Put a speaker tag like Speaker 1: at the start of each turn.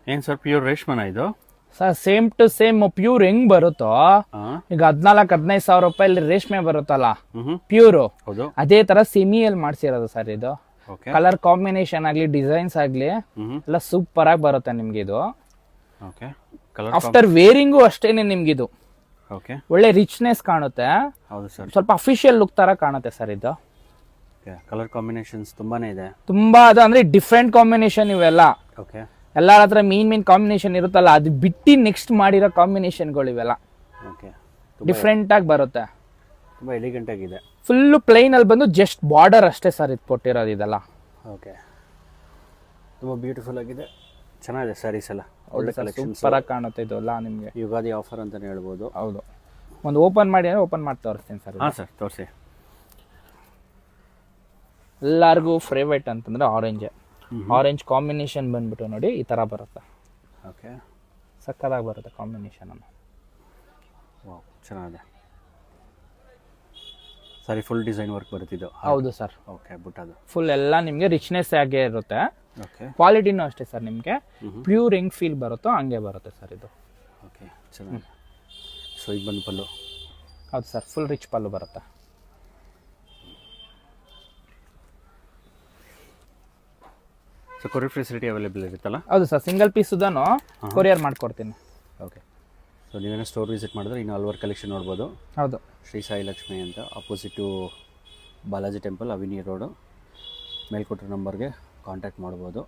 Speaker 1: ಏನು sir pure ರೇಷ್ಮನ ಇದು?
Speaker 2: Sir same to same pure ಹೆಂಗ್ ಬರುತ್ತೋ
Speaker 1: ಹಾಂ.
Speaker 2: ಈಗ 14,000-15,000 ರೇಷ್ಮೆ ಬರುತ್ತಲ್ಲ
Speaker 1: ಹ್ಞೂ.
Speaker 2: ಪ್ಯೂರು,
Speaker 1: ಹೌದು.
Speaker 2: ಅದೇ ತರ ಸಿಮಿಯಲ್ಲಿ ಮಾಡ್ಸಿರೋದು ಸರ್ ಇದು.
Speaker 1: ಓಕೆ.
Speaker 2: ಕಲರ್ ಕಾಂಬಿನೇಷನ್ ಆಗ್ಲಿ ಡಿಸೈನ್ಸ್ ಆಗ್ಲಿ
Speaker 1: ಹ್ಞೂ.
Speaker 2: ಎಲ್ಲ ಸೂಪರ್ ಆಗಿ ಬರುತ್ತೆ ನಿಮ್ಗೆ ಇದು.
Speaker 1: ಓಕೆ. ಕಲರ್
Speaker 2: ಆಫ್ಟರ್ ವೇರಿಂಗು ಅಷ್ಟೇನೆ ನಿಮ್ಗಿದು
Speaker 1: ಓಕೆ.
Speaker 2: ಒಳ್ಳೆ ರಿಚ್ನೆಸ್ ಕಾಣುತ್ತೆ,
Speaker 1: ಹೌದು ಸರ್.
Speaker 2: ಸ್ವಲ್ಪ ಅಫಿಷಿಯಲ್ ಲುಕ್ ತರ ಕಾಣುತ್ತೆ ಸರ್ ಇದು.
Speaker 1: ಓಕೆ. ಕಲರ್ ಕಾಂಬಿನೇಷನ್ಸ್ ತುಂಬಾನೇ ಇದೆ.
Speaker 2: ತುಂಬಾ ಅದು ಅಂದ್ರೆ ಡಿಫ್ರೆಂಟ್ ಕಾಂಬಿನೇಷನ್ ಇವೆಲ್ಲ.
Speaker 1: ಓಕೆ.
Speaker 2: ಎಲ್ಲಾರ ಹತ್ರ ಮೀನ್ ಕಾಂಬಿನೇಷನ್ ಇರುತ್ತಲ್ಲ, ಅದು ಬಿಟ್ಟು ನೆಕ್ಸ್ಟ್ ಮಾಡಿರೋ ಕಾಂಬಿನೇಷನ್ಗಳು ಇವೆಲ್ಲ
Speaker 1: ಓಕೆ.
Speaker 2: ಡಿಫ್ರೆಂಟ್ ಆಗಿ ಬರುತ್ತೆ.
Speaker 1: ತುಂಬ ಎಲಿಗೆಂಟ್ ಆಗಿದೆ.
Speaker 2: ಫುಲ್ಲು ಪ್ಲೈನ್ ಅಲ್ಲಿ ಬಂದು ಜಸ್ಟ್ ಬಾರ್ಡರ್ ಅಷ್ಟೇ ಸರ್ ಇದು ಕೊಟ್ಟಿರೋದು ಇದೆಲ್ಲ.
Speaker 1: ಓಕೆ. ತುಂಬ ಬ್ಯೂಟಿಫುಲ್ ಆಗಿದೆ, ಚೆನ್ನಾಗಿದೆ ಸ್ಯಾರೀಸ್ ಎಲ್ಲ. ಒಳ್ಳೆ ಕಲೆಕ್ಷನ್,
Speaker 2: ಸೂಪರ್ ಆಗಿ ಕಾಣುತ್ತೆ ಇದೆಲ್ಲ ನಿಮಗೆ.
Speaker 1: ಯುಗಾದಿ ಆಫರ್ ಅಂತಲೇ ಹೇಳ್ಬೋದು.
Speaker 2: ಹೌದು. ಒಂದು ಓಪನ್ ಮಾಡಿ ಅಂದ್ರೆ ಓಪನ್ ಮಾಡಿ ತೋರಿಸ್ತೀನಿ ಸರ್.
Speaker 1: ಹಾಂ ಸರ್, ತೋರಿಸಿ.
Speaker 2: ಎಲ್ಲರಿಗೂ ಫೇವ್ರೇಟ್ ಅಂತಂದ್ರೆ ಆರೆಂಜ್. ಆರೆಂಜ್ ಕಾಂಬಿನೇಷನ್ ಬಂದ್ಬಿಟ್ಟು ನೋಡಿ ಈ ತರ ಬರುತ್ತೆ.
Speaker 1: ಓಕೆ.
Speaker 2: ಸಕ್ಕತ್ತಾಗಿ ಬರುತ್ತೆ ಕಾಂಬಿನೇಷನ್ ಅನ್ನು.
Speaker 1: ವಾವ್, ಚೆನ್ನಾಗಿದೆ. ಸರಿ, ಫುಲ್ ಡಿಸೈನ್ ವರ್ಕ್ ಬರುತ್ತಿದ್ದು.
Speaker 2: ಹೌದು ಸರ್.
Speaker 1: ಓಕೆ. ಅದು
Speaker 2: ಫುಲ್ ಎಲ್ಲ ನಿಮಗೆ ರಿಚ್ನೆಸ್ ಆಗೇ ಇರುತ್ತೆ.
Speaker 1: ಓಕೆ.
Speaker 2: ಕ್ವಾಲಿಟಿನೂ ಅಷ್ಟೇ ಸರ್, ನಿಮಗೆ ಪ್ಯೂರ್ ಹೆಂಗ್ ಫೀಲ್ ಬರುತ್ತೋ ಹಂಗೆ ಬರುತ್ತೆ ಸರ್ ಇದು.
Speaker 1: ಓಕೆ, ಚೆನ್ನಾಗಿದೆ. ಸೊ ಇದು ಬಂದು ಪಲ್ಲು.
Speaker 2: ಹೌದು ಸರ್, ಫುಲ್ ರಿಚ್ ಪಲ್ಲು ಬರುತ್ತೆ.
Speaker 1: ಸೊ ಕೊರಿಯರ್ ಫೆಸಿಲಿಟಿ ಅವೈಲೇಬಲ್ ಇರುತ್ತಲ್ಲ?
Speaker 2: ಹೌದು ಸರ್, ಸಿಂಗಲ್ ಪೀಸ್ ಸುದಾನು ಕೊರಿಯರ್ ಮಾಡ್ಕೊಡ್ತೀನಿ.
Speaker 1: ಓಕೆ. ಸೊ ನೀವೇನೋ ಸ್ಟೋರ್ ವಿಸಿಟ್ ಮಾಡಿದ್ರೆ ಇನ್ನು ಹಲ್ವಾರು ಕಲೆಕ್ಷನ್ ನೋಡ್ಬೋದು.
Speaker 2: ಹೌದು.
Speaker 1: ಶ್ರೀ ಸಾಯಿ ಲಕ್ಷ್ಮಿ ಅಂತ, ಅಪೋಸಿಟು ಬಾಲಾಜಿ ಟೆಂಪಲ್, ಅವಿನಿ ರೋಡು. ಮೇಲ್ಕೊಟ್ಟಿರೋ ನಂಬರ್ಗೆ ಕಾಂಟ್ಯಾಕ್ಟ್ ಮಾಡ್ಬೋದು.